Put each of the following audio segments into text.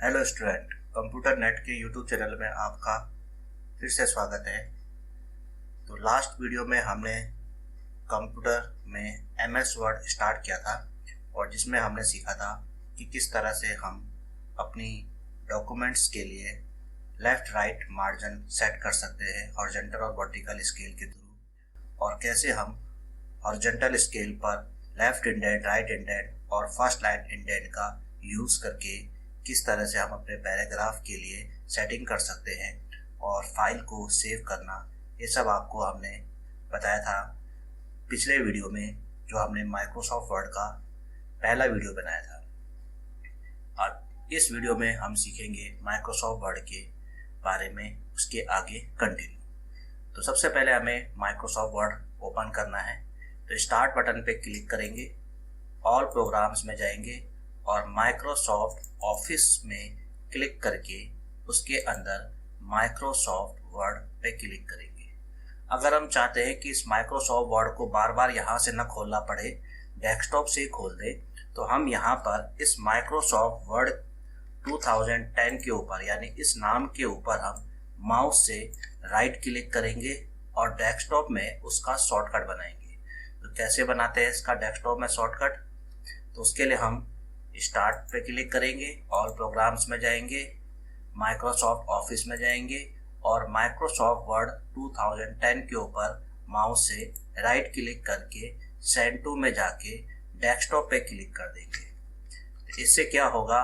Hello student, computer net के YouTube channel में आपका फिर से स्वागत है। तो लास्ट वीडियो में हमने कंप्यूटर में एमएस वर्ड स्टार्ट किया था और जिसमें हमने सीखा था कि किस तरह से हम अपनी डॉक्यूमेंट्स के लिए लेफ़्ट राइट मार्जिन सेट कर सकते हैं हॉरिजॉन्टल और वर्टिकल स्केल के थ्रू, और कैसे हम हॉरिजॉन्टल स्केल पर लेफ़्ट इंडेंट, राइट इंडेंट और फर्स्ट लाइन इंडेंट का यूज़ करके किस तरह से हम अपने पैराग्राफ के लिए सेटिंग कर सकते हैं और फाइल को सेव करना, ये सब आपको हमने बताया था पिछले वीडियो में, जो हमने माइक्रोसॉफ्ट वर्ड का पहला वीडियो बनाया था। और इस वीडियो में हम सीखेंगे माइक्रोसॉफ्ट वर्ड के बारे में, उसके आगे कंटिन्यू। तो सबसे पहले हमें माइक्रोसॉफ्ट वर्ड ओपन करना है। तो स्टार्ट बटन पे क्लिक करेंगे, ऑल प्रोग्राम्स में जाएंगे और माइक्रोसॉफ्ट ऑफिस में क्लिक करके उसके अंदर माइक्रोसॉफ्ट वर्ड पे क्लिक करेंगे। अगर हम चाहते हैं कि इस माइक्रोसॉफ्ट वर्ड को बार बार यहाँ से न खोलना पड़े, डेस्कटॉप से ही खोल दे, तो हम यहाँ पर इस माइक्रोसॉफ्ट वर्ड 2010 के ऊपर, यानी इस नाम के ऊपर हम माउस से राइट क्लिक करेंगे और डेस्कटॉप में उसका शॉर्टकट बनाएंगे। तो कैसे बनाते हैं इसका डेस्कटॉप में शॉर्टकट? तो उसके लिए हम स्टार्ट पे क्लिक करेंगे, ऑल प्रोग्राम्स में जाएंगे, माइक्रोसॉफ्ट ऑफिस में जाएंगे और माइक्रोसॉफ्ट वर्ड 2010 के ऊपर माउस से राइट क्लिक करके सेंड टू में जाके डेस्कटॉप पे क्लिक कर देंगे। तो इससे क्या होगा,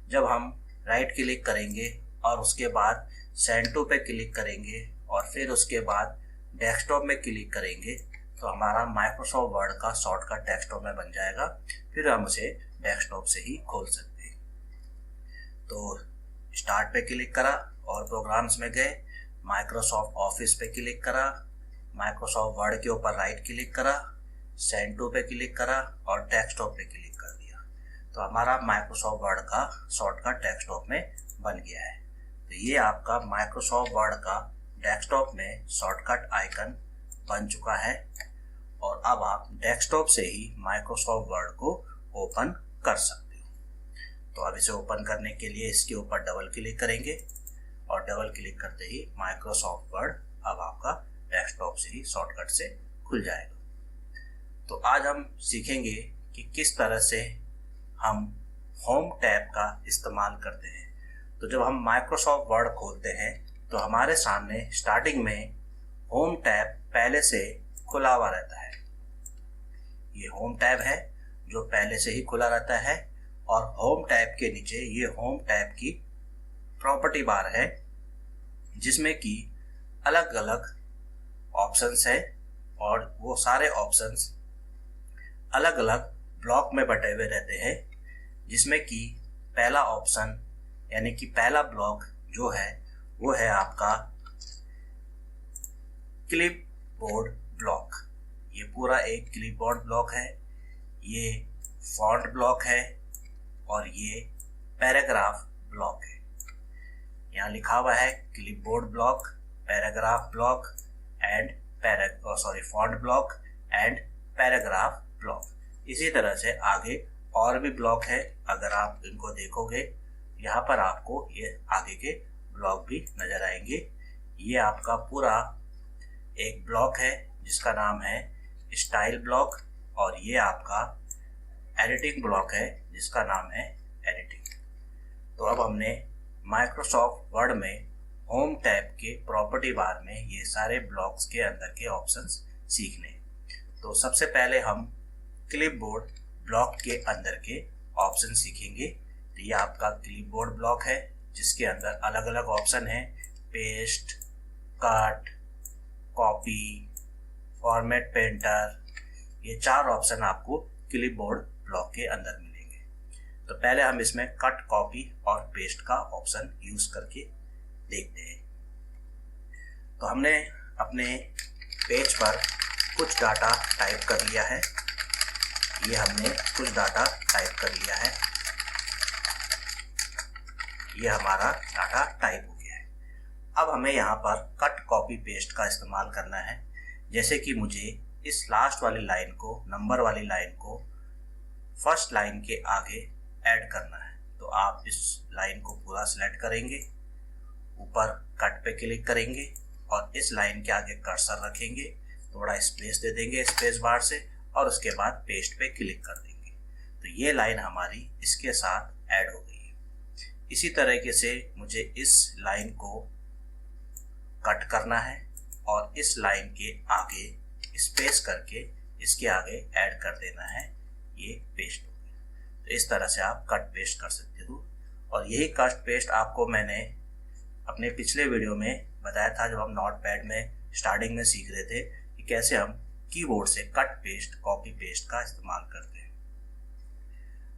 जब हम राइट क्लिक करेंगे और उसके बाद सेंड टू पे क्लिक करेंगे और फिर उसके बाद डेस्कटॉप में क्लिक करेंगे, तो हमारा माइक्रोसॉफ्ट वर्ड का शॉर्टकट डेस्कटॉप में बन जाएगा। फिर हम उसे डेस्कटॉप से ही खोल सकते हैं। तो स्टार्ट पे क्लिक करा और प्रोग्राम्स में गए, माइक्रोसॉफ्ट ऑफिस पे क्लिक करा, माइक्रोसॉफ्ट वर्ड के ऊपर राइट क्लिक करा, सेंड टू पे क्लिक करा और डेस्कटॉप पे क्लिक कर दिया। तो हमारा माइक्रोसॉफ्ट वर्ड का शॉर्टकट डेस्कटॉप में बन गया है। तो ये आपका माइक्रोसॉफ्ट वर्ड का डेस्कटॉप में शॉर्टकट आइकन बन चुका है और अब आप डेस्कटॉप से ही माइक्रोसॉफ्ट वर्ड को ओपन कर सकते हो। तो अब इसे ओपन करने के लिए इसके ऊपर डबल क्लिक करेंगे और डबल क्लिक करते ही माइक्रोसॉफ्ट वर्ड अब आपका डेस्कटॉप से ही शॉर्टकट से खुल जाएगा। तो आज हम सीखेंगे कि किस तरह से हम होम टैब का इस्तेमाल करते हैं। तो जब हम माइक्रोसॉफ्ट वर्ड खोलते हैं तो हमारे सामने स्टार्टिंग में होम टैब पहले से खुला हुआ रहता है। ये होम टैब है जो पहले से ही खुला रहता है और होम टैब के नीचे ये होम टैब की प्रॉपर्टी बार है, जिसमें कि अलग अलग ऑप्शंस है और वो सारे ऑप्शंस अलग अलग ब्लॉक में बटे हुए रहते हैं, जिसमें कि पहला ऑप्शन यानी कि पहला ब्लॉक जो है वो है आपका क्लिपबोर्ड ब्लॉक। ये पूरा एक क्लिपबोर्ड ब्लॉक है, ये फॉन्ट ब्लॉक है और ये पैराग्राफ ब्लॉक है। यहाँ लिखा हुआ है clipboard block, paragraph block and font block and paragraph block. इसी तरह से आगे और भी ब्लॉक है, अगर आप इनको देखोगे यहाँ पर आपको ये आगे के ब्लॉक भी नजर आएंगे। ये आपका पूरा एक ब्लॉक है जिसका नाम है स्टाइल ब्लॉक और ये आपका एडिटिंग ब्लॉक है जिसका नाम है एडिटिंग। तो अब हमने माइक्रोसॉफ्ट वर्ड में होम टैब के प्रॉपर्टी बार में ये सारे ब्लॉक्स के अंदर के ऑप्शंस सीखने। तो सबसे पहले हम क्लिपबोर्ड ब्लॉक के अंदर के ऑप्शन सीखेंगे। तो ये आपका क्लिपबोर्ड ब्लॉक है जिसके अंदर अलग अलग ऑप्शन है, paste, cut, copy, format painter, ये चार ऑप्शन आपको क्लिपबोर्ड ब्लॉक के अंदर मिलेंगे। तो पहले हम इसमें कट, कॉपी और पेस्ट का ऑप्शन यूज करके देखते हैं। तो हमने अपने पेज पर कुछ डाटा टाइप कर लिया है। ये हमने कुछ डाटा टाइप कर लिया है, ये हमारा डाटा टाइप हो गया है। अब हमें यहाँ पर कट, कॉपी, पेस्ट का इस्तेमाल करना है। जैसे कि मुझे इस लास्ट वाली लाइन को, नंबर वाली लाइन को फर्स्ट लाइन के आगे ऐड करना है। तो आप इस लाइन को पूरा सिलेक्ट करेंगे, ऊपर कट पे क्लिक करेंगे और इस लाइन के आगे कर्सर रखेंगे, थोड़ा स्पेस दे देंगे स्पेस बार से और उसके बाद पेस्ट पे क्लिक कर देंगे। तो ये लाइन हमारी इसके साथ ऐड हो गई है। इसी तरीके से मुझे इस लाइन को कट करना है और इस लाइन के आगे स्पेस करके इसके आगे ऐड कर देना है, ये पेस्ट हो गया। तो इस तरह से आप कट पेस्ट कर सकते हो और यही कट पेस्ट आपको मैंने अपने पिछले वीडियो में बताया था जब हम नोटपैड में स्टार्टिंग में सीख रहे थे कि कैसे हम कीबोर्ड से कट पेस्ट कॉपी पेस्ट का इस्तेमाल करते हैं।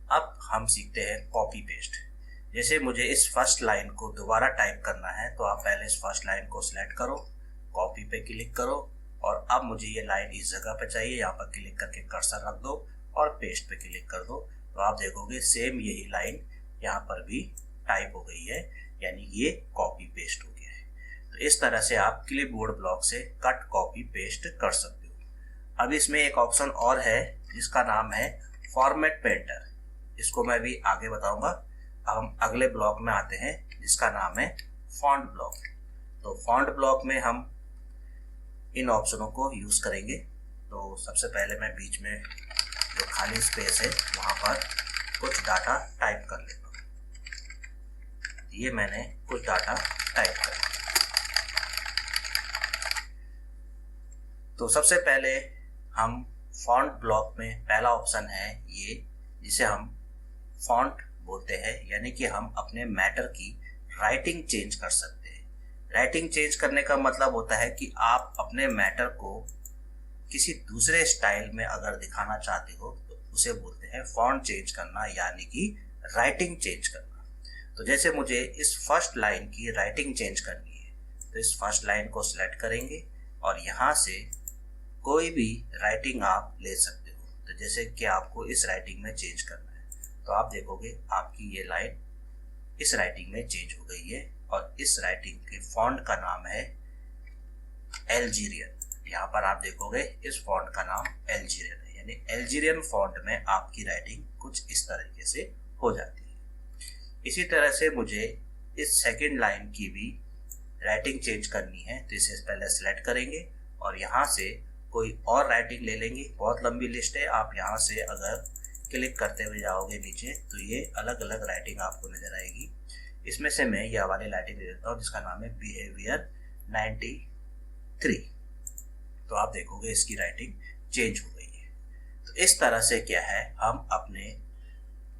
अब हम सीखते हैं कॉपी पेस्ट। जैसे मुझे इस फर्स्ट लाइन को दोबारा टाइप करना है तो आप पहले इस फर्स्ट लाइन को सिलेक्ट करो, कॉपी पे क्लिक करो और अब मुझे ये लाइन इस जगह पे चाहिए, यहाँ पर क्लिक करके कर्सर रख दो और पेस्ट पे क्लिक कर दो। तो आप देखोगे सेम यही लाइन यहाँ पर भी टाइप हो गई है, यानी ये कॉपी पेस्ट हो गया है। तो इस तरह से आप क्लिपबोर्ड ब्लॉक से कट कॉपी पेस्ट कर सकते हो। अब इसमें एक ऑप्शन और है जिसका नाम है फॉर्मेट पेंटर, इसको मैं भी आगे बताऊंगा। अब हम अगले ब्लॉक में आते हैं जिसका नाम है फॉन्ट ब्लॉक। तो फॉन्ट ब्लॉक में हम इन ऑप्शनों को यूज करेंगे। तो सबसे पहले मैं बीच में जो खाली स्पेस है वहां पर कुछ डाटा टाइप कर लेता हूँ। ये मैंने कुछ डाटा टाइप कर लिया। तो सबसे पहले हम फॉन्ट ब्लॉक में पहला ऑप्शन है ये, जिसे हम फॉन्ट बोलते हैं, यानी कि हम अपने मैटर की राइटिंग चेंज कर सकते हैं। राइटिंग चेंज करने का मतलब होता है कि आप अपने मैटर को किसी दूसरे स्टाइल में अगर दिखाना चाहते हो तो उसे बोलते हैं फॉन्ट चेंज करना, यानी कि राइटिंग चेंज करना। तो जैसे मुझे इस फर्स्ट लाइन की राइटिंग चेंज करनी है तो इस फर्स्ट लाइन को सिलेक्ट करेंगे और यहाँ से कोई भी राइटिंग आप ले सकते हो। तो जैसे कि आपको इस राइटिंग में चेंज करना है तो आप देखोगे आपकी ये लाइन इस राइटिंग में चेंज हो गई है और इस राइटिंग के फॉन्ट का नाम है एल्जीरियन। यहाँ पर आप देखोगे इस फॉन्ट का नाम एल्जीरियन है, यानी एल्जीरियन फॉन्ट में आपकी राइटिंग कुछ इस तरीके से हो जाती है। इसी तरह से मुझे इस सेकंड लाइन की भी राइटिंग चेंज करनी है तो इसे पहले सिलेक्ट करेंगे और यहाँ से कोई और राइटिंग ले लेंगे। बहुत लंबी लिस्ट है, आप यहाँ से अगर क्लिक करते हुए जाओगे नीचे तो ये अलग अलग राइटिंग आपको नजर आएगी। इसमें से मैं यह वाली राइटिंग ले लेता हूँ जिसका नाम है बिहेवियर 93। तो आप देखोगे इसकी राइटिंग चेंज हो गई है। तो इस तरह से क्या है, हम अपने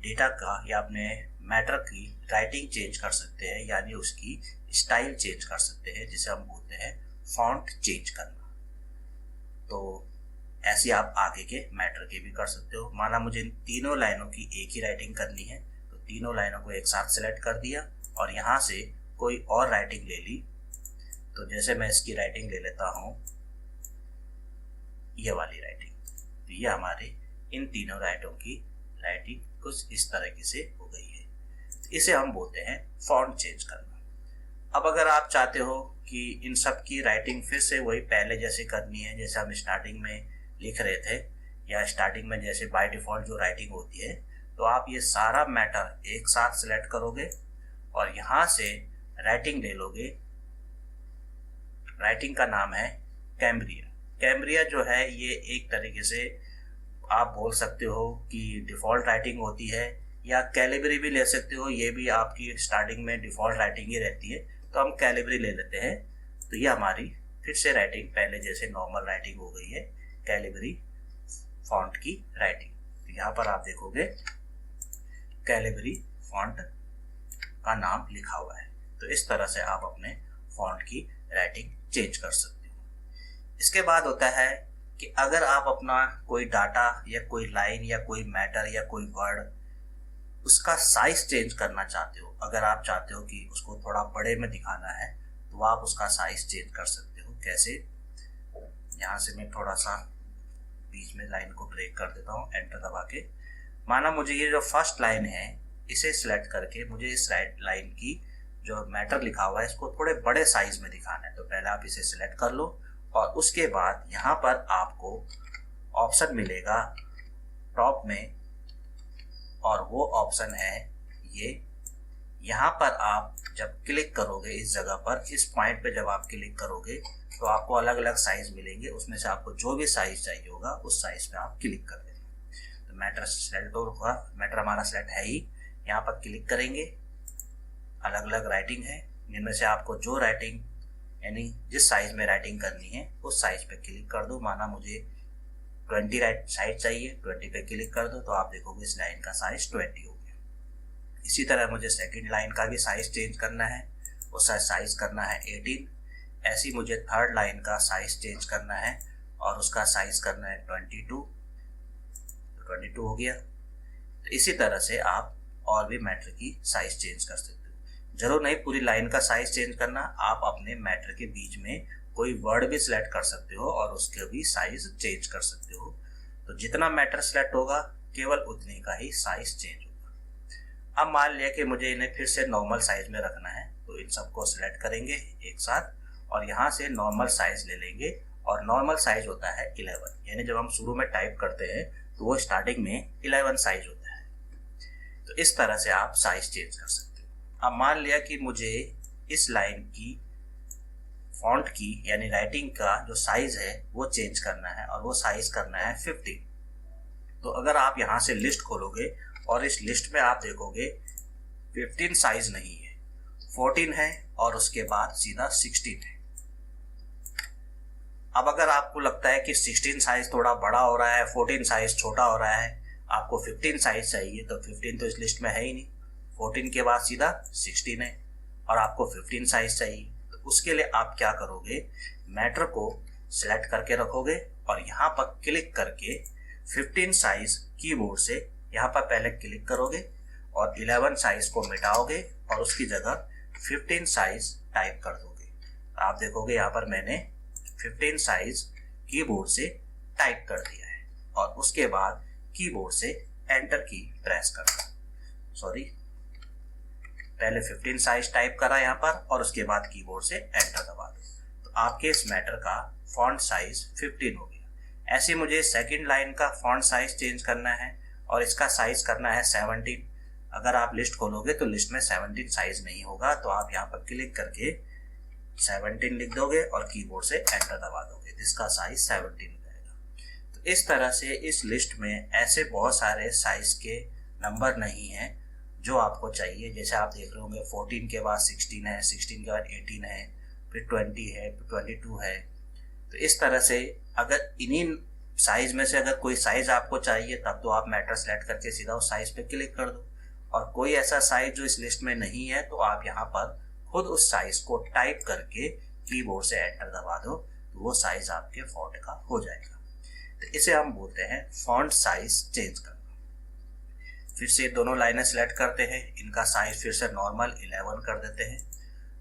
डेटा का या अपने मैटर की राइटिंग चेंज कर सकते हैं, यानी उसकी स्टाइल चेंज कर सकते हैं, जिसे हम बोलते हैं फॉन्ट चेंज करना। तो ऐसे आप आगे के मैटर के भी कर सकते हो। माना मुझे इन तीनों लाइनों की एक ही राइटिंग करनी है तो तीनों लाइनों को एक साथ सिलेक्ट कर दिया और यहाँ से कोई और राइटिंग ले ली। तो जैसे मैं इसकी राइटिंग ले लेता हूँ, ये वाली राइटिंग, तो ये हमारे इन तीनों राइटों की राइटिंग कुछ इस तरीके से हो गई है। तो इसे हम बोलते हैं फॉन्ट चेंज करना। अब अगर आप चाहते हो कि इन सब की राइटिंग फिर से वही पहले जैसे करनी है जैसे हम स्टार्टिंग में लिख रहे थे, या स्टार्टिंग में जैसे बाय डिफॉल्ट जो राइटिंग होती है, तो आप ये सारा मैटर एक साथ सिलेक्ट करोगे और यहाँ से राइटिंग ले लोगे। राइटिंग का नाम है कैम्ब्रिया। कैम्ब्रिया जो है ये एक तरीके से आप बोल सकते हो कि डिफ़ॉल्ट राइटिंग होती है, या कैलिबरी भी ले सकते हो, ये भी आपकी स्टार्टिंग में डिफ़ॉल्ट राइटिंग ही रहती है। तो हम कैलिबरी ले लेते हैं। तो ये हमारी फिर से राइटिंग पहले जैसे नॉर्मल राइटिंग हो गई है, कैलिबरी फॉन्ट की राइटिंग। तो यहाँ पर आप देखोगे कैलिबरी फॉन्ट का नाम लिखा हुआ है। तो इस तरह से आप अपने फॉन्ट की राइटिंग चेंज कर सकते हो। इसके बाद होता है कि अगर आप अपना कोई डाटा या कोई लाइन या कोई मैटर या कोई वर्ड उसका साइज चेंज करना चाहते हो, अगर आप चाहते हो कि उसको थोड़ा बड़े में दिखाना है तो आप उसका साइज चेंज कर सकते हो। कैसे, यहाँ से मैं थोड़ा सा बीच में लाइन को ब्रेक कर देता हूँ एंटर दबा के। माना मुझे ये जो फर्स्ट लाइन है इसे सिलेक्ट करके मुझे इस लाइन की जो मैटर लिखा हुआ है इसको थोड़े बड़े साइज में दिखाना है। तो पहले आप इसे सिलेक्ट कर लो और उसके बाद यहाँ पर आपको ऑप्शन मिलेगा टॉप में, और वो ऑप्शन है ये यहाँ पर आप जब क्लिक करोगे इस जगह पर, इस पॉइंट पे जब आप क्लिक करोगे तो आपको अलग अलग साइज मिलेंगे, उसमें से आपको जो भी साइज चाहिए होगा उस साइज पे आप क्लिक कर देंगे। तो मैटर सेलेक्ट होगा, मैटर हमारा सेलेक्ट है ही, यहाँ पर क्लिक करेंगे, अलग अलग राइटिंग है, जिनमें से आपको जो राइटिंग यानी जिस साइज में राइटिंग करनी है उस साइज पे क्लिक कर दो। माना मुझे 20 साइज चाहिए, 20 पे क्लिक कर दो तो आप देखोगे इस लाइन का साइज 20 हो गया। इसी तरह मुझे सेकंड लाइन का भी साइज चेंज करना है, उसका साइज करना है 18। ऐसी मुझे थर्ड लाइन का साइज चेंज करना है और उसका साइज करना है 22, तो 22 हो गया। तो इसी तरह से आप और भी मैटर की साइज चेंज कर सकते हो। जरूर नहीं पूरी लाइन का साइज चेंज करना, आप अपने मैटर के बीच में कोई वर्ड भी सिलेक्ट कर सकते हो और उसके भी साइज चेंज कर सकते हो। तो जितना मैटर सिलेक्ट होगा केवल उतने का ही साइज चेंज होगा। अब मान लिया कि मुझे इन्हें फिर से नॉर्मल साइज में रखना है, तो इन सबको सिलेक्ट करेंगे एक साथ और यहाँ से नॉर्मल साइज ले लेंगे। और नॉर्मल साइज होता है 11, यानी जब हम शुरू में टाइप करते हैं तो वो स्टार्टिंग में 11 साइज होता है। तो इस तरह से आप साइज चेंज कर सकते हो। अब मान लिया कि मुझे इस लाइन की फॉन्ट की यानी राइटिंग का जो साइज है वो चेंज करना है और वो साइज करना है 15। तो अगर आप यहाँ से लिस्ट खोलोगे और इस लिस्ट में आप देखोगे 15 साइज नहीं है, 14 है और उसके बाद सीधा 16 है। अब अगर आपको लगता है कि 16 साइज थोड़ा बड़ा हो रहा है, 14 साइज छोटा हो रहा है, आपको 15 साइज चाहिए, तो 15 तो इस लिस्ट में है ही नहीं, 14 के बाद सीधा 16 है और आपको 15 साइज चाहिए। तो उसके लिए आप क्या करोगे, मैटर को सिलेक्ट करके रखोगे और यहाँ पर क्लिक करके 15 साइज कीबोर्ड से यहाँ पर पहले क्लिक करोगे और 11 साइज को मिटाओगे और उसकी जगह 15 साइज टाइप कर दोगे। आप देखोगे यहाँ पर मैंने 15 साइज कीबोर्ड से टाइप कर दिया है और उसके बाद कीबोर्ड से एंटर की प्रेस करना। सॉरी, पहले 15 साइज टाइप करा यहाँ पर और उसके बाद कीबोर्ड से एंटर दबा दो। तो आपके इस मैटर का फॉन्ट साइज 15 हो गया। ऐसे मुझे सेकंड लाइन का फॉन्ट साइज चेंज करना है और इसका साइज करना है 17। अगर आप लिस्ट खोलोगे तो लिस्ट में 17 साइज नहीं होगा, तो आप यहाँ पर क्लिक करके 17 लिख दोगे और कीबोर्ड से एंटर दबा दोगे, जिसका साइज 17 हो जाएगा। तो इस तरह से इस लिस्ट में ऐसे बहुत सारे साइज के नंबर नहीं हैं जो आपको चाहिए। जैसे आप देख रहे होंगे 14 के बाद 16 है, 16 के बाद 18 है, फिर 20 है, फिर 22 है। तो इस तरह से अगर इन्हीं साइज में से अगर कोई साइज आपको चाहिए तब तो आप मैटर सेलेक्ट करके सीधा उस साइज पे क्लिक कर दो, और कोई ऐसा साइज जो इस लिस्ट में नहीं है तो आप यहाँ पर खुद उस साइज को टाइप करके कीबोर्ड से एंटर दबा दो, तो वो साइज आपके फॉन्ट का हो जाएगा। तो इसे हम बोलते हैं फॉन्ट साइज चेंज करना। फिर से दोनों लाइनें सेलेक्ट करते हैं, इनका साइज फिर से नॉर्मल 11 कर देते हैं।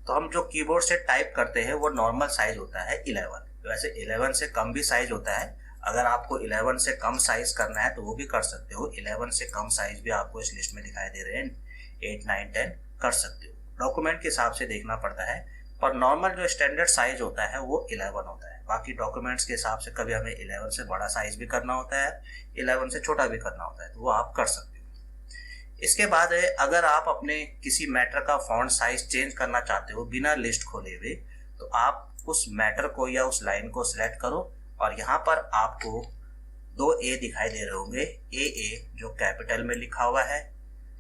तो हम जो कीबोर्ड से टाइप करते हैं वो नॉर्मल साइज होता है 11। वैसे 11 से कम भी साइज होता है, अगर आपको 11 से कम साइज करना है तो वो भी कर सकते हो। 11 से कम साइज भी आपको इस लिस्ट में दिखाई दे रहे हैं, 8, 9, 10 कर सकते हो। डॉक्यूमेंट के हिसाब से देखना पड़ता है, पर नॉर्मल जो स्टैंडर्ड साइज होता है वो 11 होता है। बाकी डॉक्यूमेंट्स के हिसाब से कभी हमें 11 से बड़ा साइज भी करना होता है, 11 से छोटा भी करना होता है, तो वो आप कर सकते हो। इसके बाद है, अगर आप अपने किसी मैटर का फॉन्ट साइज चेंज करना चाहते हो बिना लिस्ट खोले हुए, तो आप उस मैटर को या उस लाइन को सिलेक्ट करो और यहाँ पर आपको 2 ए दिखाई दे रहे होंगे। ए जो कैपिटल में लिखा हुआ है,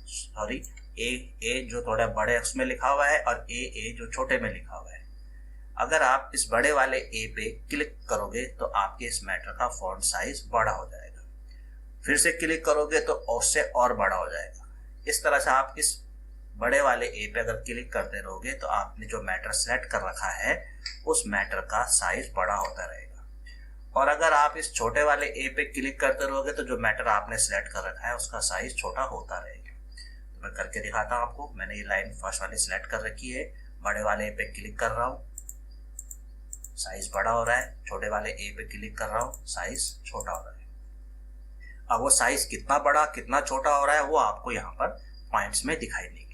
सॉरी ए जो थोड़ा बड़े अक्षर में लिखा हुआ है और ए जो छोटे में लिखा हुआ है। अगर आप इस बड़े वाले ए पे क्लिक करोगे तो आपके इस मैटर का फॉन्ट साइज बड़ा हो जाएगा, फिर से क्लिक करोगे तो उससे और बड़ा हो जाएगा। इस तरह से आप इस बड़े वाले ए पे अगर क्लिक करते रहोगे तो आपने जो मैटर सेलेक्ट कर रखा है उस मैटर का साइज बड़ा होता रहेगा। और अगर आप इस छोटे वाले ए पे क्लिक करते रहोगे तो जो मैटर आपने सेलेक्ट कर रखा है उसका साइज छोटा होता रहेगा। तो मैं करके दिखाता हूँ आपको। मैंने ये लाइन फर्स्ट वाली सिलेक्ट कर रखी है, बड़े वाले ए पे क्लिक कर रहा हूँ, साइज बड़ा हो रहा है, छोटे वाले ए पे क्लिक कर रहा हूँ, साइज छोटा हो रहा है। अब वो साइज कितना बड़ा कितना छोटा हो रहा है वो आपको यहाँ पर पॉइंट्स में दिखाई देंगे।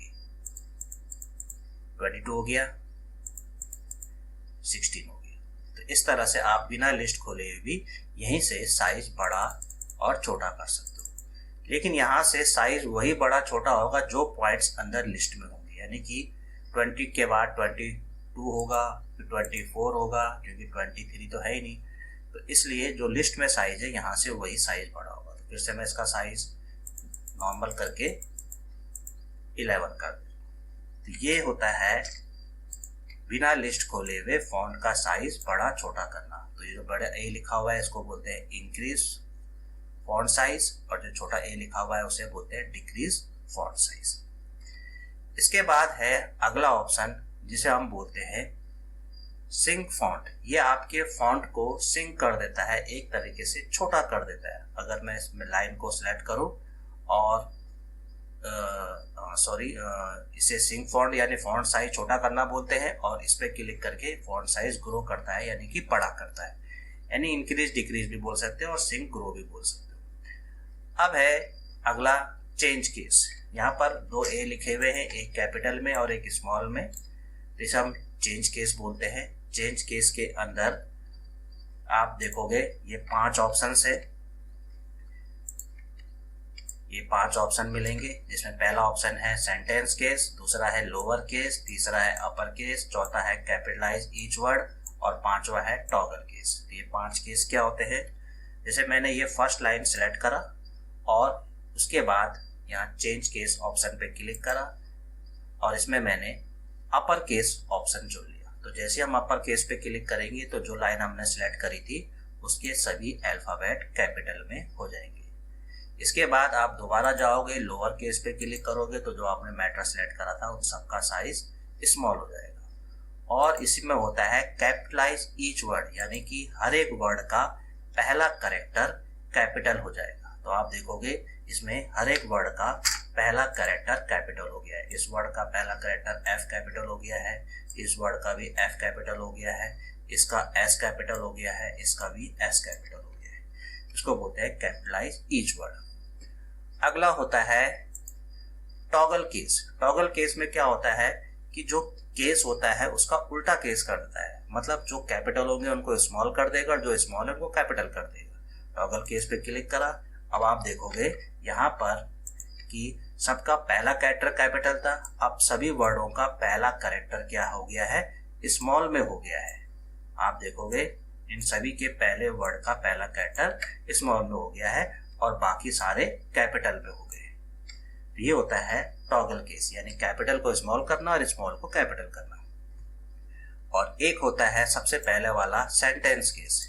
22 हो गया, 16 हो गया। तो इस तरह से आप बिना लिस्ट खोले भी यहीं से साइज बड़ा और छोटा कर सकते हो। लेकिन यहाँ से साइज वही बड़ा छोटा होगा जो पॉइंट्स अंदर लिस्ट में होंगे, यानी कि 20 के बाद 22 होगा, फिर 24 होगा, क्योंकि 23 तो है ही नहीं, तो इसलिए जो लिस्ट में साइज है यहाँ से वही साइज बड़ा होगा। तो फिर से मैं इसका साइज नॉर्मल करके 11 कर दूँ। तो ये होता है बिना लिस्ट खोले हुए फॉन्ट का साइज बड़ा छोटा करना। तो ये जो बड़ा ए लिखा हुआ है इसको बोलते हैं इंक्रीज फॉन्ट साइज, और जो छोटा ए लिखा हुआ है उसे बोलते हैं डिक्रीज फॉन्ट साइज। इसके बाद है अगला ऑप्शन जिसे हम बोलते हैं सिंक फॉन्ट। ये आपके फॉन्ट को सिंक कर देता है, एक तरीके से छोटा कर देता है। अगर मैं इसमें लाइन को सिलेक्ट करूं और इसे सिंक फॉन्ट यानी फॉन्ट साइज छोटा करना बोलते हैं, और इस पर क्लिक करके फॉन्ट साइज ग्रो करता है यानी कि बड़ा करता है, यानी इंक्रीज डिक्रीज भी बोल सकते हो और सिंक ग्रो भी बोल सकते हो। अब है अगला चेंज केस। यहाँ पर 2 ए लिखे हुए हैं, एक कैपिटल में और एक स्मॉल में, तो इसे हम चेंज केस बोलते हैं। चेंज केस के अंदर आप देखोगे ये 5 ऑप्शन है, ये 5 ऑप्शन मिलेंगे, जिसमें पहला ऑप्शन है सेंटेंस केस, दूसरा है लोअर केस, तीसरा है अपर केस, चौथा है कैपिटलाइज ईच वर्ड, और पांचवा है टॉगल केस। तो ये 5 केस क्या होते हैं? जैसे मैंने ये फर्स्ट लाइन सेलेक्ट करा और उसके बाद यहाँ चेंज केस ऑप्शन पे क्लिक करा और इसमें मैंने अपर केस ऑप्शन चुन लिया। तो जैसे हम अपर केस पे क्लिक करेंगे तो जो लाइन हमने सेलेक्ट करी थी उसके सभी अल्फाबेट कैपिटल में हो जाएंगे। इसके बाद आप दोबारा जाओगे, लोअर केस पे क्लिक करोगे तो जो आपने मैटर सेलेक्ट करा था उन सबका साइज स्मॉल हो जाएगा। और इसी में होता है कैपिटलाइज ईच वर्ड, यानी कि हर एक वर्ड का पहला कैरेक्टर कैपिटल हो जाएगा। तो आप देखोगे इसमें हर एक वर्ड का पहला कैरेक्टर कैपिटल हो गया है। इस वर्ड का पहला कैरेक्टर एफ कैपिटल हो गया है, इस वर्ड का भी एफ कैपिटल हो गया है, इसका एस कैपिटल हो गया है, इसका भी एस कैपिटल हो गया है। इसको बोलते हैं कैपिटलाइज ईच वर्ड। अगला होता है टॉगल केस। टॉगल केस में क्या होता है कि जो केस होता है उसका उल्टा केस कर देता है, मतलब जो कैपिटल होंगे उनको स्मॉल कर देगा और जो स्मॉल है उनको कैपिटल कर देगा। टॉगल केस पे क्लिक करा, अब आप देखोगे यहाँ पर कि सबका पहला कैरेक्टर कैपिटल था, अब सभी वर्डों का पहला कैरेक्टर क्या हो गया है? स्मॉल में हो गया है। आप देखोगे इन सभी के पहले वर्ड का पहला कैरेक्टर स्मॉल में हो गया है और बाकी सारे कैपिटल में हो गए। तो ये होता है टॉगल केस, यानी कैपिटल को स्मॉल करना और स्मॉल को कैपिटल करना। और एक होता है सबसे पहले वाला सेंटेंस केस।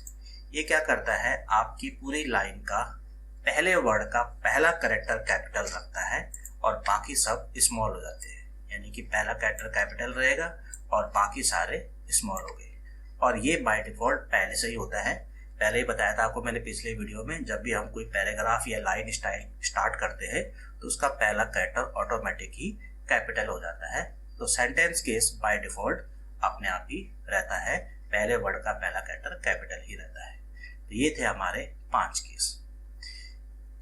ये क्या करता है? आपकी पूरी लाइन का पहले वर्ड का पहला कैरेक्टर कैपिटल रखता है और बाकी सब स्मॉल हो जाते हैं, यानी कि पहला कैरेक्टर कैपिटल रहेगा और बाकी सारे स्मॉल हो गए। और ये बाय डिफॉल्ट पहले से ही होता है, पहले ही बताया था आपको मैंने पिछले वीडियो में। जब भी हम कोई पैराग्राफ या लाइन स्टाइल स्टार्ट करते हैं तो उसका पहला कैरेक्टर ऑटोमेटिक ही कैपिटल हो जाता है। तो सेंटेंस केस बाय डिफॉल्ट अपने आप ही रहता है, पहले वर्ड का पहला कैरेक्टर कैपिटल ही रहता है। तो ये थे हमारे 5 केस।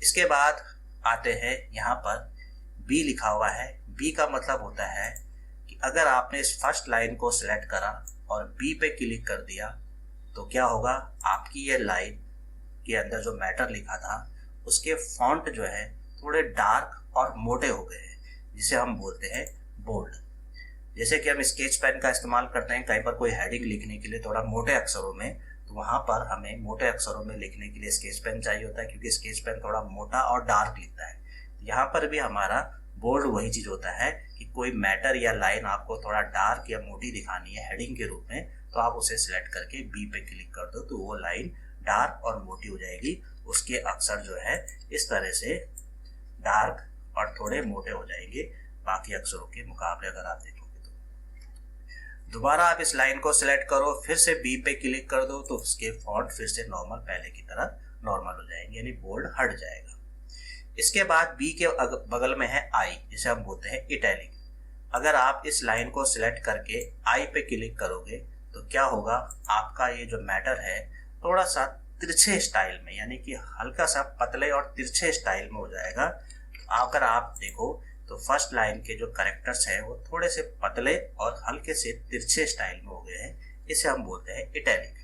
इसके बाद आते हैं यहाँ पर बी लिखा हुआ है। बी का मतलब होता है कि अगर आपने इस फर्स्ट लाइन को सिलेक्ट करा और बी पे क्लिक कर दिया तो क्या होगा? आपकी ये लाइन के अंदर जो मैटर लिखा था उसके फॉन्ट जो है थोड़े डार्क और मोटे हो गए हैं, जिसे हम बोलते हैं बोल्ड। जैसे कि हम स्केच पेन का इस्तेमाल करते हैं कहीं पर कोई हेडिंग लिखने के लिए थोड़ा मोटे अक्षरों में, तो वहां पर हमें मोटे अक्षरों में लिखने के लिए स्केच पेन चाहिए होता है, क्योंकि स्केच पेन थोड़ा मोटा और डार्क लिखता है। यहाँ पर भी हमारा बोल्ड वही चीज होता है कि कोई मैटर या लाइन आपको थोड़ा डार्क या मोटी दिखानी है हेडिंग के रूप में, तो आप उसे सिलेक्ट करके बी पे क्लिक कर दो तो वो लाइन डार्क और मोटी हो जाएगी। उसके अक्षर जो है इस तरह से डार्क और थोड़े मोटे हो जाएंगे बाकी अक्षरों के मुकाबले अगर आप देखोगे तो। दोबारा आप इस लाइन को सिलेक्ट करो, फिर से बी पे क्लिक कर दो तो उसके फॉन्ट फिर से नॉर्मल पहले की तरह नॉर्मल हो जाएंगे, यानी बोल्ड हट जाएगा। इसके बाद बी के बगल में है आई, जिसे हम बोलते हैं इटैलिक। अगर आप इस लाइन को सिलेक्ट करके आई पे क्लिक करोगे तो क्या होगा? आपका ये जो मैटर है थोड़ा सा तिरछे स्टाइल में, यानी कि हल्का सा पतले और तिरछे स्टाइल में हो जाएगा। अगर आप देखो तो फर्स्ट लाइन के जो कैरेक्टर्स हैं वो थोड़े से पतले और हल्के से तिरछे स्टाइल में हो गए हैं, इसे हम बोलते हैं इटैलिक।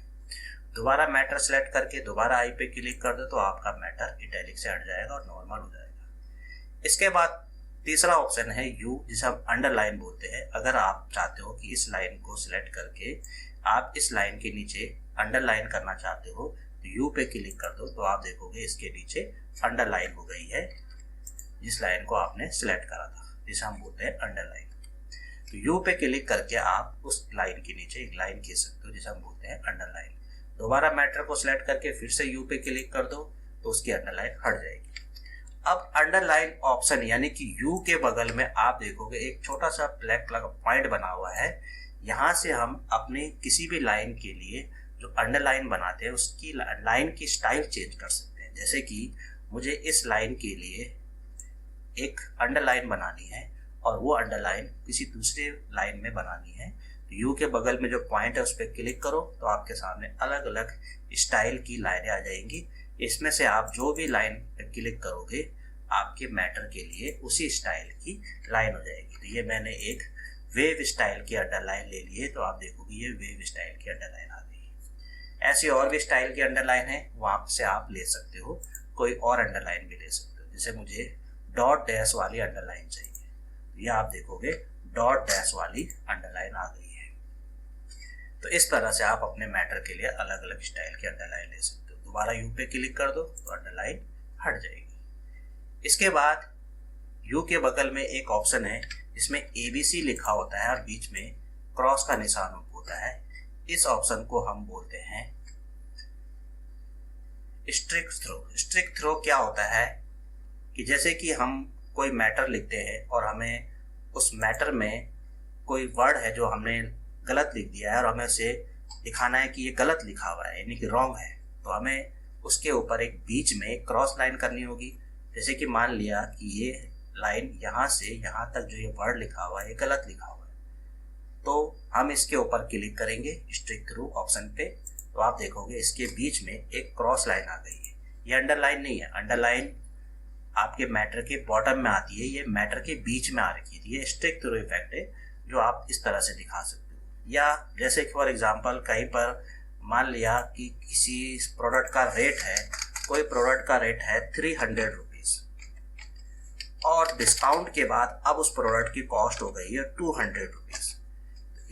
दोबारा मैटर सेलेक्ट करके दोबारा आई पे क्लिक कर दो तो आपका मैटर इटैलिक से हट जाएगा और नॉर्मल हो जाएगा। इसके बाद तीसरा ऑप्शन है यू, जिसे हम अंडरलाइन बोलते हैं। अगर आप चाहते हो कि इस लाइन को सिलेक्ट करके आप इस लाइन के नीचे अंडरलाइन करना चाहते हो तो यू पे क्लिक कर दो, तो आप देखोगे इसके नीचे अंडरलाइन हो गई है जिस लाइन को आपने सिलेक्ट करा था, जिसे हम बोलते हैं अंडरलाइन। तो यू पे क्लिक करके आप उस लाइन के नीचे एक लाइन खींच सकते हो जिसे हम बोलते हैं अंडरलाइन। दोबारा मैटर को सिलेक्ट करके फिर से यू पे क्लिक कर दो तो उसकी अंडरलाइन हट जाएगी। अब अंडरलाइन ऑप्शन यानी कि यू के बगल में आप देखोगे एक छोटा सा ब्लैक कलर का पॉइंट बना हुआ है। यहाँ से हम अपने किसी भी लाइन के लिए जो अंडरलाइन बनाते हैं उसकी लाइन की स्टाइल चेंज कर सकते हैं। जैसे कि मुझे इस लाइन के लिए एक अंडरलाइन बनानी है और वो अंडरलाइन किसी दूसरे लाइन में बनानी है, तो यू के बगल में जो पॉइंट है उस पर क्लिक करो तो आपके सामने अलग अलग स्टाइल की लाइनें आ जाएंगी। इसमें से आप जो भी लाइन पे क्लिक करोगे आपके मैटर के लिए उसी स्टाइल की लाइन हो जाएगी। तो ये मैंने एक वेव स्टाइल की अंडरलाइन ले ली है, तो आप देखोगे ये वेव स्टाइल की अंडरलाइन आ गई है। ऐसी और भी स्टाइल की अंडरलाइन है, वहाँ से आप ले सकते हो, कोई और अंडरलाइन भी ले सकते हो। जैसे मुझे डॉट डैश वाली अंडरलाइन चाहिए, ये आप देखोगे डॉट डैश वाली अंडरलाइन आ गई है। तो इस तरह से आप अपने मैटर के लिए अलग अलग स्टाइल की अंडरलाइन ले सकते हो। दोबारा यू पे क्लिक कर दो तो अंडरलाइन हट जाएगी। इसके बाद यू के बगल में एक ऑप्शन है जिसमें ABC लिखा होता है और बीच में क्रॉस का निशान होता है। इस ऑप्शन को हम बोलते हैं स्ट्रिक थ्रो। स्ट्रिक थ्रो क्या होता है कि जैसे कि हम कोई मैटर लिखते हैं और हमें उस मैटर में कोई वर्ड है जो हमने गलत लिख दिया है और हमें उसे दिखाना है कि ये गलत लिखा हुआ है यानी कि रॉन्ग है, तो हमें उसके ऊपर एक बीच में एक क्रॉस लाइन करनी होगी। जैसे कि मान लिया कि ये लाइन यहाँ से यहाँ तक जो ये वर्ड लिखा हुआ है ये गलत लिखा हुआ है, तो हम इसके ऊपर क्लिक करेंगे स्ट्रिक थ्रू ऑप्शन पे, तो आप देखोगे इसके बीच में एक क्रॉस लाइन आ गई है। ये अंडरलाइन नहीं है, अंडरलाइन आपके मैटर के बॉटम में आती है, ये मैटर के बीच में आ रखी थी। ये स्ट्रिक थ्रू इफेक्ट है जो आप इस तरह से दिखा सकते हो। या जैसे कि फॉर एग्जांपल कहीं पर मान लिया कि किसी प्रोडक्ट का रेट है, कोई प्रोडक्ट का रेट है 300 रुपीज़ और डिस्काउंट के बाद अब उस प्रोडक्ट की कॉस्ट हो गई है 200 रुपीज़।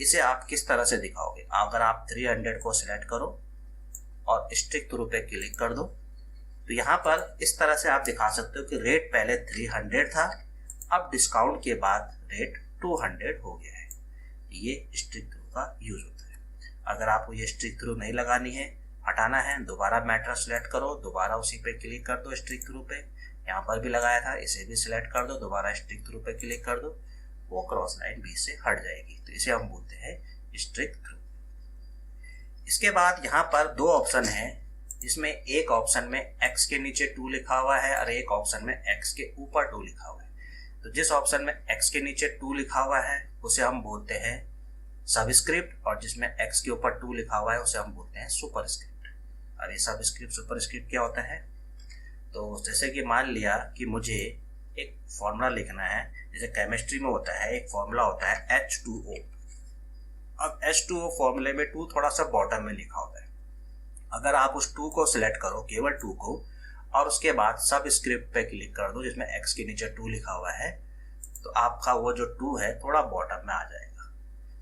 इसे आप किस तरह से दिखाओगे? अगर आप 300 को सिलेक्ट करो और स्ट्रिक थ्रू पे क्लिक कर दो तो यहाँ पर इस तरह से आप दिखा सकते हो कि रेट पहले 300 था, अब डिस्काउंट के बाद रेट 200 हो गया है। ये स्ट्रिक थ्रू का यूज होता है। अगर आपको ये स्ट्रिक थ्रू नहीं लगानी है, हटाना है, दोबारा मैटर सेलेक्ट करो, दोबारा उसी पे क्लिक कर दो स्ट्रिक थ्रू पे। यहाँ पर भी लगाया था, इसे भी सिलेक्ट कर दो, दोबारा स्ट्रिक थ्रू पे क्लिक कर दो, वो क्रॉस लाइन बीच से हट जाएगी। तो इसे हम बोलते हैं स्ट्रिक थ्रू। इसके बाद यहाँ पर दो ऑप्शन है जिसमें एक ऑप्शन में x के नीचे 2 लिखा हुआ है और एक ऑप्शन में x के ऊपर 2 लिखा हुआ है। तो जिस ऑप्शन में x के नीचे 2 लिखा हुआ है उसे हम बोलते हैं सबस्क्रिप्ट, और जिसमें x के ऊपर 2 लिखा हुआ है उसे हम बोलते हैं सुपरस्क्रिप्ट। और ये सबस्क्रिप्ट सुपरस्क्रिप्ट क्या होता है? तो जैसे कि मान लिया कि मुझे एक फॉर्मूला लिखना है, जैसे केमिस्ट्री में होता है एक फॉर्मूला होता है H2O। अब H2O फॉर्मूले में 2 थोड़ा सा बॉटम में लिखा होता है। अगर आप उस 2 को सिलेक्ट करो, केवल 2 को, और उसके बाद सब स्क्रिप्ट पे क्लिक कर दो जिसमें x के नीचे 2 लिखा हुआ है, तो आपका वो जो 2 है थोड़ा बॉटम में आ जाएगा।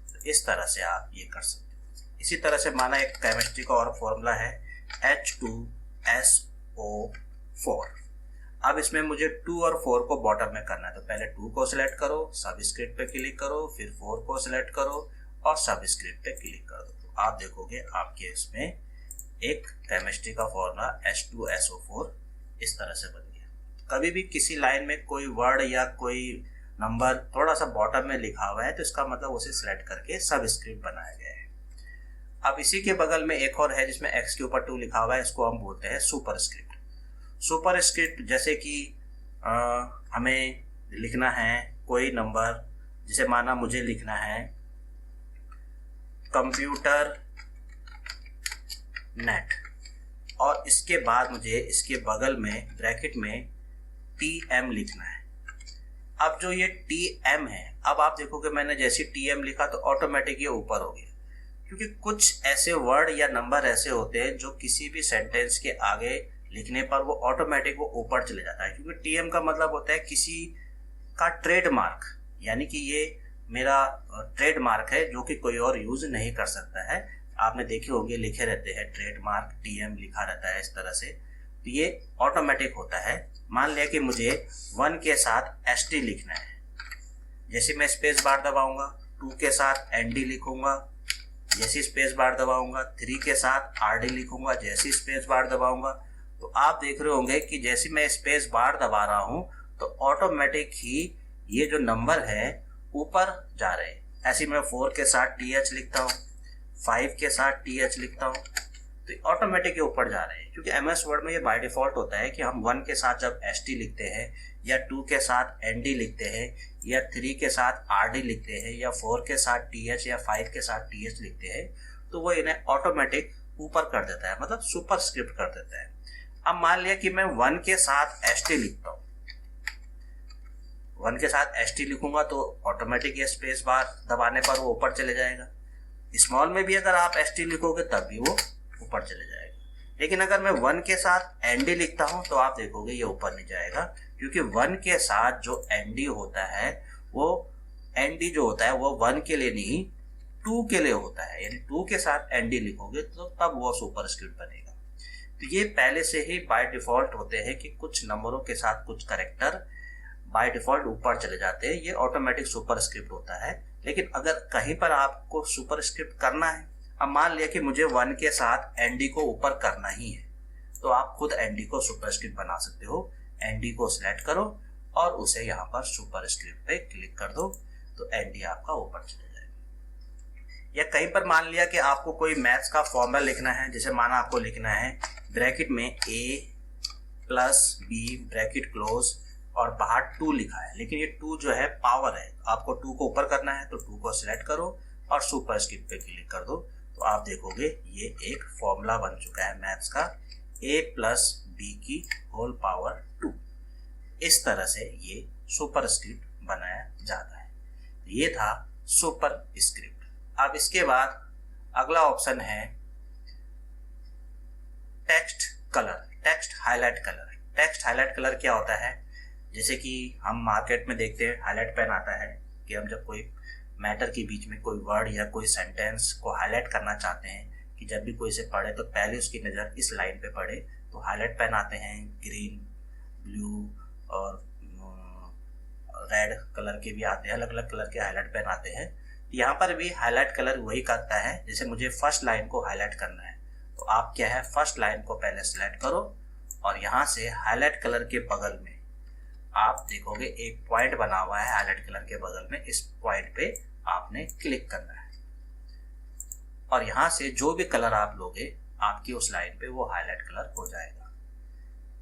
तो इस तरह से आप ये कर सकते हो। इसी तरह से माना एक केमिस्ट्री का और फॉर्मूला है H2SO4। अब इसमें मुझे 2 और 4 को बॉटम में करना है, तो पहले 2 को सिलेक्ट करो, सब स्क्रिप्ट पे क्लिक करो, फिर 4 को सिलेक्ट करो और सब स्क्रिप्ट पे क्लिक कर दो। तो आप देखोगे आपके इसमें एक केमिस्ट्री का फॉर्मूला H2SO4 इस तरह से बन गया। कभी भी किसी लाइन में कोई वर्ड या कोई नंबर थोड़ा सा बॉटम में लिखा हुआ है तो इसका मतलब उसे सिलेक्ट करके सब स्क्रिप्ट बनाया गया है। अब इसी के बगल में एक और है जिसमें x के ऊपर 2 लिखा हुआ है, इसको हम बोलते हैं सुपरस्क्रिप्ट। सुपरस्क्रिप्ट जैसे कि हमें लिखना है कोई नंबर, जिसे माना मुझे लिखना है कंप्यूटर नेट, और इसके बाद मुझे इसके बगल में ब्रैकेट में TM लिखना है। अब जो ये TM है, अब आप देखोगे मैंने जैसे TM लिखा तो ऑटोमेटिक ये ऊपर हो गया, क्योंकि कुछ ऐसे वर्ड या नंबर ऐसे होते हैं जो किसी भी सेंटेंस के आगे लिखने पर वो ऑटोमेटिक वो ऊपर चले जाता है, क्योंकि टीएम का मतलब होता है किसी का ट्रेडमार्क, यानी कि ये मेरा ट्रेडमार्क है जो कि कोई और यूज नहीं कर सकता है। आपने देखे होंगे लिखे रहते हैं ट्रेडमार्क, टीएम लिखा रहता है इस तरह से, तो ये ऑटोमेटिक होता है। मान लिया कि मुझे 1 के साथ एसटी लिखना है, जैसे मैं स्पेस बार दबाऊंगा 2 के साथ एनडी लिखूंगा, जैसे स्पेस बार दबाऊंगा 3 के साथ आरडी लिखूंगा, जैसे स्पेस बार दबाऊंगा, तो आप देख रहे होंगे कि जैसे मैं स्पेस बार दबा रहा हूं तो ऑटोमेटिक ही ये जो नंबर है ऊपर जा रहे हैं। ऐसे मैं 4 के साथ TH लिखता हूँ, 5 के साथ TH लिखता हूँ, तो ऑटोमेटिक ये ऊपर जा रहे हैं, क्योंकि MS वर्ड में ये बाय डिफॉल्ट होता है कि हम 1 के साथ जब ST लिखते हैं या 2 के साथ ND लिखते हैं या 3 के साथ RD लिखते हैं या 4 के साथ TH या 5 के साथ TH लिखते हैं, तो वो इन्हें ऑटोमेटिक ऊपर कर देता है, मतलब सुपर स्क्रिप्ट कर देता है। अब मान लिया कि मैं 1 के साथ ST लिखता हूँ, 1 के साथ ST लिखूंगा तो ऑटोमेटिक ये स्पेस बार दबाने पर वो ऊपर चले जाएगा। स्मॉल में भी अगर आप ST लिखोगे तब भी वो ऊपर चले जाएगा। लेकिन अगर मैं 1 के साथ ND लिखता हूं तो आप देखोगे ये ऊपर नहीं जाएगा, क्योंकि 1 के साथ जो ND होता है वो ND जो होता है वो 1 के लिए नहीं 2 के लिए होता है, यानी 2 के साथ ND लिखोगे तो तब वो सुपर स्क्रिप्ट बनेगा। तो ये पहले से ही बाय डिफॉल्ट होते हैं कि कुछ नंबरों के साथ कुछ कैरेक्टर बाय डिफॉल्ट ऊपर चले जाते हैं, ये ऑटोमेटिक सुपर स्क्रिप्ट होता है। लेकिन अगर कहीं पर आपको सुपर स्क्रिप्ट करना है, अब मान लिया कि मुझे 1 के साथ एनडी को ऊपर करना ही है, तो आप खुद एनडी को सुपर स्क्रिप्ट बना सकते हो। एनडी को सिलेक्ट करो और उसे यहाँ पर सुपर स्क्रिप्ट पे क्लिक कर दो, तो एनडी आपका ऊपर चले जाएगा। या कहीं पर मान लिया कि आपको कोई मैथ्स का फॉर्मूला लिखना है, जैसे माना आपको लिखना है ब्रैकेट में a + b ब्रैकेट क्लोज और बाहर 2 लिखा है, लेकिन ये 2 जो है पावर है, आपको 2 को ऊपर करना है, तो 2 को सिलेक्ट करो और सुपर स्क्रिप्ट पे क्लिक कर दो, तो आप देखोगे ये एक फॉर्मूला बन चुका है मैथ्स का, a + b की होल पावर 2। इस तरह से ये सुपर स्क्रिप्ट बनाया जाता है। ये था सुपर स्क्रिप्ट। अब इसके बाद अगला ऑप्शन है text colour, text highlight colour. Text highlight colour क्या होता है? जैसे कि हम मार्केट में देखते हैं हाईलाइट पेन आता है, कि हम जब कोई मैटर के बीच में कोई वर्ड या कोई सेंटेंस को हाईलाइट करना चाहते हैं कि जब भी कोई इसे पढ़े तो पहले उसकी नज़र इस लाइन पे पड़े, तो हाईलाइट पेन आते हैं, ग्रीन, ब्लू और रेड कलर के भी आते हैं, अलग अलग कलर के हाईलाइट पेन आते हैं। यहाँ पर भी हाईलाइट कलर वही करता है। जैसे मुझे फर्स्ट लाइन को हाईलाइट करना है, तो आप क्या है फर्स्ट लाइन को पहले सिलेक्ट करो और यहाँ से हाईलाइट कलर के बगल में आप देखोगे एक पॉइंट बना हुआ है हाईलाइट कलर के बगल में, इस पॉइंट पे आपने क्लिक करना है और यहाँ से जो भी कलर आप लोगे आपकी उस लाइन पे वो हाईलाइट कलर हो जाएगा।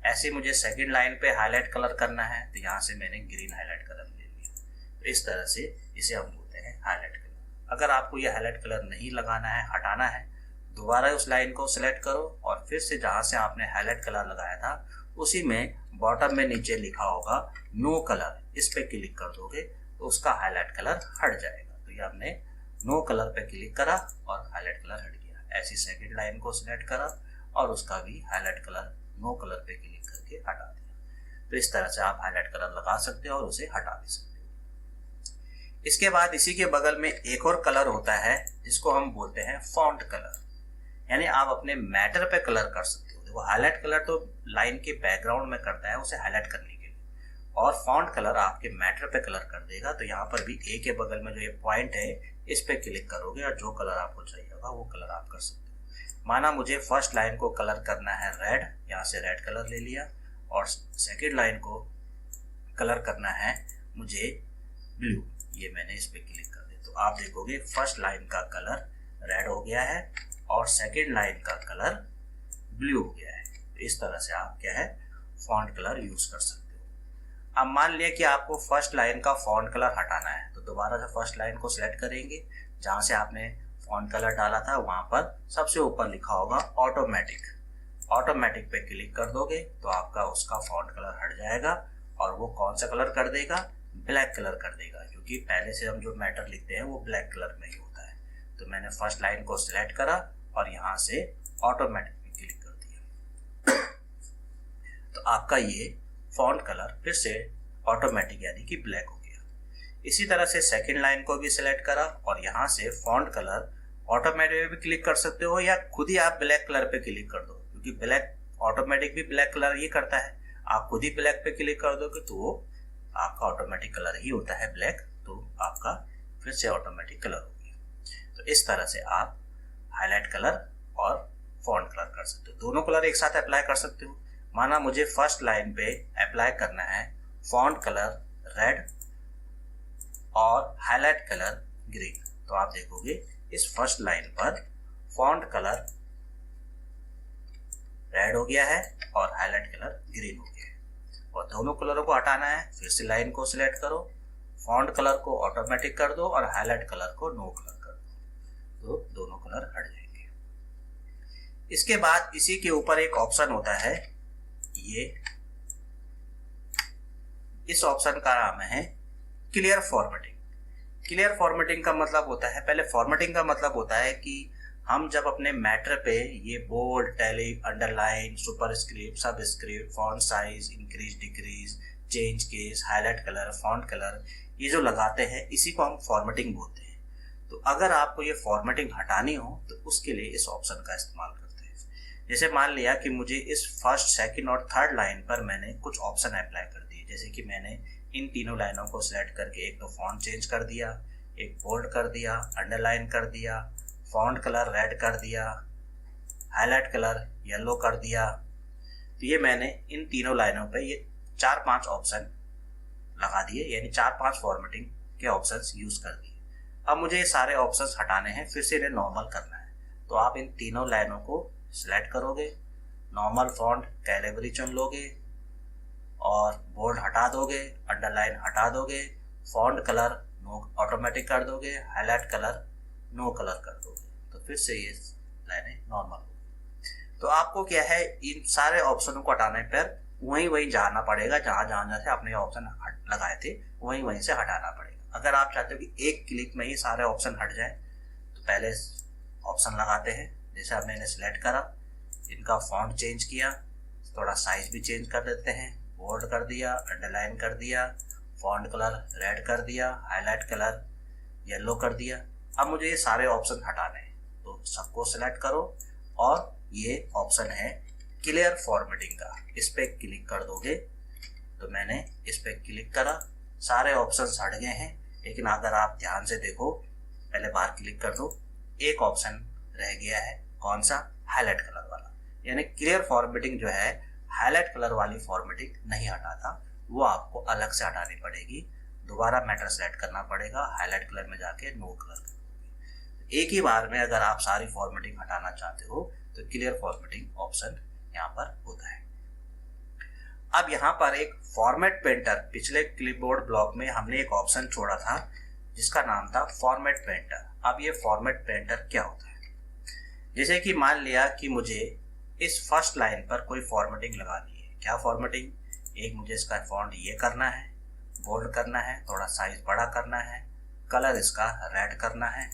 ऐसे मुझे सेकंड लाइन पे हाईलाइट कलर करना है, तो यहाँ से मैंने ग्रीन हाईलाइट कलर ले लिया। तो इस तरह से इसे हम बोलते हैं हाईलाइट कलर। अगर आपको ये हाईलाइट कलर नहीं लगाना है, हटाना है, दोबारा उस लाइन को सिलेक्ट करो और फिर से जहाँ से आपने हाईलाइट कलर लगाया था उसी में बॉटम में नीचे लिखा होगा नो कलर, इस पे क्लिक कर दोगे तो उसका हाईलाइट कलर हट जाएगा। तो ये हमने नो कलर पे क्लिक करा और हाईलाइट कलर हट गया। ऐसी सेकंड लाइन को सिलेक्ट करा और उसका भी हाईलाइट कलर नो कलर पे क्लिक करके हटा दिया। तो इस तरह से आप हाईलाइट कलर लगा सकते हो और उसे हटा भी सकते हो। इसके बाद इसी के बगल में एक और कलर होता है जिसको हम बोलते हैं फॉन्ट कलर, यानी आप अपने मैटर पे कलर कर सकते हो। देखो हाईलाइट कलर तो लाइन के बैकग्राउंड में करता है उसे हाईलाइट करने के लिए, और फॉन्ट कलर आपके मैटर पे कलर कर देगा। तो यहाँ पर भी ए के बगल में जो ये पॉइंट है इस पे क्लिक करोगे और जो कलर आपको चाहिए होगा वो कलर आप कर सकते हो। माना मुझे फर्स्ट लाइन को कलर करना है रेड, यहाँ से रेड कलर ले लिया, और सेकेंड लाइन को कलर करना है मुझे ब्लू, ये मैंने इस पे क्लिक कर दिया। तो आप देखोगे फर्स्ट लाइन का कलर रेड हो गया है और सेकेंड लाइन का कलर ब्लू हो गया है। तो इस तरह से आप क्या है फॉन्ट कलर यूज कर सकते हो। अब मान लिया कि आपको फर्स्ट लाइन का फॉन्ट कलर हटाना है, तो दोबारा से फर्स्ट लाइन को सिलेक्ट करेंगे, जहां से आपने फॉन्ट कलर डाला था वहां पर सबसे ऊपर लिखा होगा ऑटोमेटिक, ऑटोमेटिक पे क्लिक कर दोगे तो आपका उसका फॉन्ट कलर हट जाएगा और वो कौन सा कलर कर देगा, ब्लैक कलर कर देगा, क्योंकि पहले से हम जो मैटर लिखते हैं वो ब्लैक कलर में ही होता है। तो मैंने फर्स्ट लाइन को सिलेक्ट करा और यहाँ से ऑटोमेटिक पे क्लिक कर दिया। आपका ये फॉन्ट कलर फिर से ऑटोमेटिक यानी कि ब्लैक हो गया। इसी तरह से सेकंड लाइन को भी सिलेक्ट करा और यहाँ से फॉन्ट कलर ऑटोमेटिक भी क्लिक कर सकते हो या खुद ही आप ब्लैक कलर पे क्लिक कर दो, क्योंकि ब्लैक ऑटोमेटिक भी ब्लैक कलर ही करता है। आप खुद ही ब्लैक पे क्लिक कर दोगे तो वो आपका ऑटोमेटिक कलर ही होता है ब्लैक, तो आपका फिर से ऑटोमेटिक कलर हो गया। तो इस तरह से आप हाईलाइट कलर और फॉन्ट कलर कर सकते हो, दोनों कलर एक साथ अप्लाई कर सकते हो। माना मुझे फर्स्ट लाइन पे अप्लाई करना है फॉन्ट कलर रेड और हाईलाइट कलर ग्रीन, तो आप देखोगे इस फर्स्ट लाइन पर फॉन्ट कलर रेड हो गया है और हाईलाइट कलर ग्रीन हो गया है। और दोनों कलरों को हटाना है, फिर से लाइन को सिलेक्ट करो, फॉन्ट कलर को ऑटोमेटिक कर दो और हाईलाइट कलर को नो कलर कर दो, तो दोनों कलर हट जाएंगे। इसके बाद इसी के ऊपर एक ऑप्शन होता है, ये इस ऑप्शन का नाम है क्लियर फॉर्मेटिंग। क्लियर फॉर्मेटिंग का मतलब होता है, पहले फॉर्मेटिंग का मतलब होता है कि हम जब अपने मैटर पे ये bold, italic, underline, superscript, subscript, font size, increase, decrease, change case, highlight colour, font colour, ये जो लगाते हैं इसी को हम फॉर्मेटिंग बोलते हैं। तो अगर आपको ये फॉर्मेटिंग हटानी हो तो उसके लिए इस ऑप्शन का इस्तेमाल करते हैं। जैसे मान लिया कि मुझे इस फर्स्ट, सेकंड और थर्ड लाइन पर मैंने कुछ ऑप्शन अप्लाई कर दिए, जैसे कि मैंने इन तीनों लाइनों को सिलेक्ट करके एक तो फॉन्ट चेंज कर दिया, एक बोल्ड कर दिया, अंडरलाइन कर दिया, फॉन्ट कलर रेड कर दिया, हाईलाइट कलर येलो कर दिया। तो ये मैंने इन तीनों लाइनों पे ये 4-5 ऑप्शन लगा दिए, यानी 4-5 फॉर्मेटिंग के ऑप्शंस यूज कर दिए। अब मुझे ये सारे ऑप्शंस हटाने हैं, फिर से इन्हें नॉर्मल करना है। तो आप इन तीनों लाइनों को सिलेक्ट करोगे, नॉर्मल फॉन्ट कैलिबरी चुन लोगे और बोल्ड हटा दोगे, अंडरलाइन हटा दोगे, फॉन्ट कलर नो ऑटोमेटिक कर दोगे, हाईलाइट कलर नो कलर कर दोगे, तो फिर से ये लाइनें नॉर्मल होगी। तो आपको क्या है, इन सारे ऑप्शनों को हटाने पर वहीं जाना पड़ेगा, जहां से आपने ऑप्शन लगाए थे वहीं से हटाना पड़ेगा। अगर आप चाहते हो कि एक क्लिक में ही सारे ऑप्शन हट जाए तो पहले ऑप्शन लगाते हैं। जैसे आपने इन्हें सिलेक्ट करा, इनका फॉन्ट चेंज किया, थोड़ा साइज भी चेंज कर देते हैं, बोल्ड कर दिया, अंडरलाइन कर दिया, फॉन्ट कलर रेड कर दिया, हाईलाइट कलर येलो कर दिया। अब मुझे ये सारे ऑप्शन हटाने हैं, तो सबको सिलेक्ट करो और ये ऑप्शन है क्लियर फॉर्मेटिंग का, इस पे क्लिक कर दोगे। तो मैंने इस पे क्लिक करा, सारे ऑप्शंस हट गए हैं, लेकिन अगर आप ध्यान से देखो, पहले बाहर क्लिक कर दो, एक ऑप्शन रह गया है, कौन सा, हाईलाइट कलर वाला। यानी क्लियर फॉर्मेटिंग जो है हाईलाइट कलर वाली फॉर्मेटिंग नहीं हटाता, वो आपको अलग से हटानी पड़ेगी, दोबारा मैटर सेलेक्ट करना पड़ेगा, हाईलाइट कलर में जाके नो कलर। एक ही बार में अगर आप सारी फॉर्मेटिंग हटाना चाहते हो तो क्लियर फॉर्मेटिंग ऑप्शन यहाँ पर होता है। अब यहाँ पर एक फॉर्मेट पेंटर, पिछले क्लिपबोर्ड ब्लॉक में हमने एक ऑप्शन छोड़ा था जिसका नाम था फॉर्मेट पेंटर। अब ये फॉर्मेट पेंटर क्या होता है, जैसे कि मान लिया कि मुझे इस फर्स्ट लाइन पर कोई फॉर्मेटिंग लगानी है। क्या फॉर्मेटिंग, एक मुझे इसका फॉन्ट ये करना है, बोल्ड करना है, थोड़ा साइज बड़ा करना है, कलर इसका रेड करना है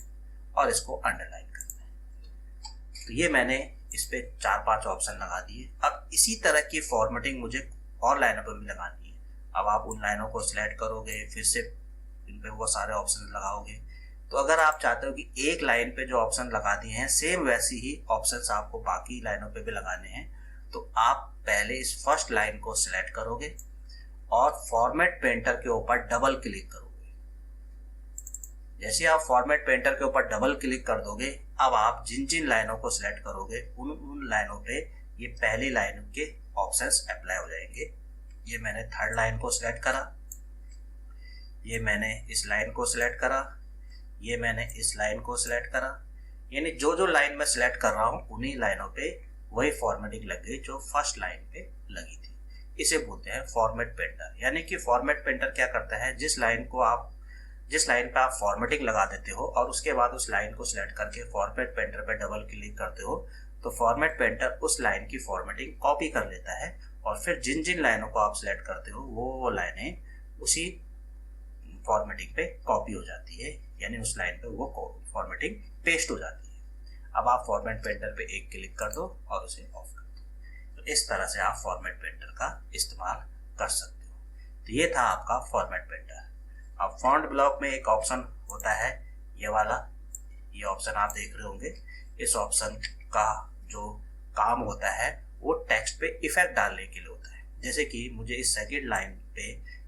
और इसको अंडरलाइन करना है। तो ये मैंने इस पे 4-5 ऑप्शन लगा दिए। अब इसी तरह की फॉर्मेटिंग मुझे और लाइनों पर भी लगानी है। अब आप उन लाइनों को सिलेक्ट करोगे, फिर से इन पे वो सारे ऑप्शन लगाओगे। तो अगर आप चाहते हो कि एक लाइन पे जो ऑप्शन लगा दिए हैं सेम वैसी ही ऑप्शंस आपको बाकी लाइनों पे भी लगाने हैं, तो आप पहले इस फर्स्ट लाइन को सिलेक्ट करोगे और फॉर्मेट पेंटर के ऊपर डबल क्लिक करोगे। जैसे आप फॉर्मेट पेंटर के ऊपर डबल क्लिक कर दोगे, अब आप जिन जिन लाइनों को सिलेक्ट करोगे उन लाइनों पे ये पहली लाइन के ऑप्शंस अप्लाई हो जाएंगे। ये मैंने थर्ड लाइन को सिलेक्ट करा, ये मैंने इस लाइन को सिलेक्ट करा, ये मैंने इस लाइन को सिलेक्ट करा, यानी जो जो लाइन में सिलेक्ट कर रहा हूँ उन्हीं लाइनों पे वही फॉर्मेटिंग लग गई जो फर्स्ट लाइन पे लगी थी। इसे बोलते हैं फॉर्मेट पेंटर। यानी कि फॉर्मेट पेंटर क्या करता है, जिस लाइन पे आप फॉर्मेटिंग लगा देते हो और उसके बाद उस लाइन को सिलेक्ट करके फॉर्मेट पेंटर पे डबल क्लिक करते हो, तो फॉर्मेट पेंटर उस लाइन की फॉर्मेटिंग कॉपी कर लेता है और फिर जिन जिन लाइनों को आप सिलेक्ट करते हो वो लाइनें उसी फॉर्मेटिंग पे कॉपी हो जाती है, यानी उस लाइन पे वो फॉर्मेटिंग पेस्ट हो जाती है। अब आप फॉर्मेट पेंटर पे एक क्लिक कर दो और उसे ऑफ कर दो। तो इस तरह से आप फॉर्मेट पेंटर का इस्तेमाल कर सकते हो। तो ये था आपका फॉर्मेट पेंटर। अब फॉन्ट ब्लॉक में एक ऑप्शन होता है ये वाला, ये ऑप्शन आप देख रहे होंगे। इस ऑप्शन का जो काम होता है वो टेक्स्ट पे इफेक्ट डालने के लिए होता है। जैसे कि मुझे इस सेकंड लाइन पे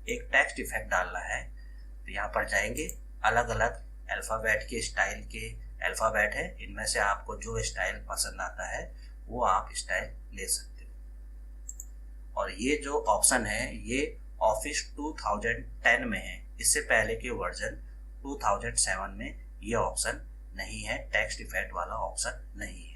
एक टेक्स्ट इफेक्ट डालना है, तो यहाँ पर जाएंगे, अलग अलग अल्फ़ाबेट के स्टाइल के अल्फ़ाबेट है, इनमें से आपको जो स्टाइल पसंद आता है वो आप स्टाइल ले सकते हो। और ये जो ऑप्शन है ये ऑफिस 2010 में है, इससे पहले के वर्जन 2007 में ये ऑप्शन नहीं है, टेक्स्ट इफेक्ट वाला ऑप्शन नहीं है।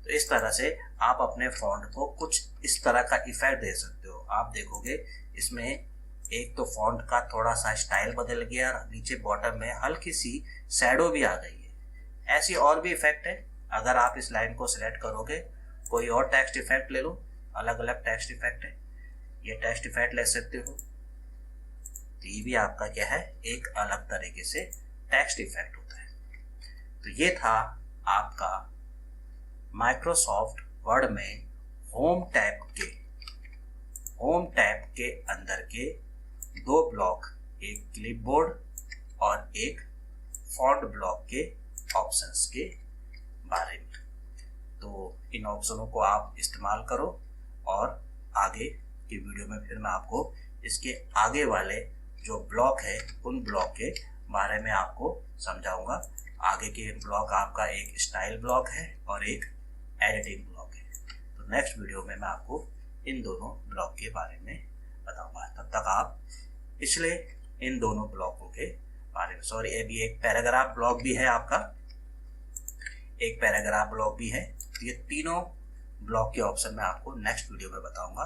तो इस तरह से आप अपने फॉन्ट को कुछ इस तरह का इफेक्ट दे सकते हो। आप देखोगे इसमें एक तो फॉन्ट का थोड़ा सा स्टाइल बदल गया, नीचे बॉटम में हल्की सी शैडो भी आ गई है। ऐसी और भी इफेक्ट है, अगर आप इस लाइन को सिलेक्ट करोगे, कोई और टेक्स्ट इफेक्ट ले लो, अलग अलग टेक्स्ट इफेक्ट है, ये टेक्स्ट इफेक्ट ले सकते हो। तो ये भी आपका क्या है, एक अलग तरीके से टेक्स्ट इफेक्ट होता है। तो ये था आपका माइक्रोसॉफ्ट वर्ड में होम टैब के अंदर के दो ब्लॉक, एक क्लिपबोर्ड और एक फॉन्ट ब्लॉक के ऑप्शंस के बारे में। तो इन ऑप्शनों को आप इस्तेमाल करो और आगे की वीडियो में फिर मैं आपको इसके आगे वाले जो ब्लॉक है उन ब्लॉक के बारे में आपको समझाऊंगा। आगे के ब्लॉक आपका एक स्टाइल ब्लॉक है और एक एडिटिंग ब्लॉक है। तो नेक्स्ट वीडियो में मैं आपको इन दोनों ब्लॉक के बारे में बताऊंगा। तब तक आप पिछले इन दोनों ब्लॉकों के बारे में, सॉरी अभी एक पैराग्राफ ब्लॉक भी है आपका, एक पैराग्राफ ब्लॉक भी है। तो ये तीनों ब्लॉक के ऑप्शन मैं आपको नेक्स्ट वीडियो में बताऊंगा।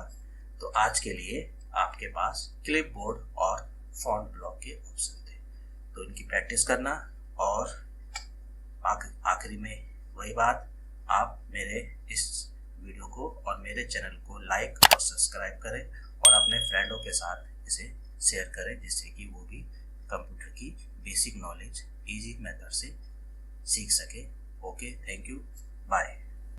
तो आज के लिए आपके पास क्लिपबोर्ड और फॉन्ट ब्लॉक के ऑप्शन थे, तो इनकी प्रैक्टिस करना। और आखिरी में वही बात, आप मेरे इस वीडियो को और मेरे चैनल को लाइक और सब्सक्राइब करें और अपने फ्रेंडों के साथ इसे शेयर करें, जिससे कि वो भी कंप्यूटर की बेसिक नॉलेज इजी मेथड से सीख सके। Okay, thank you, bye.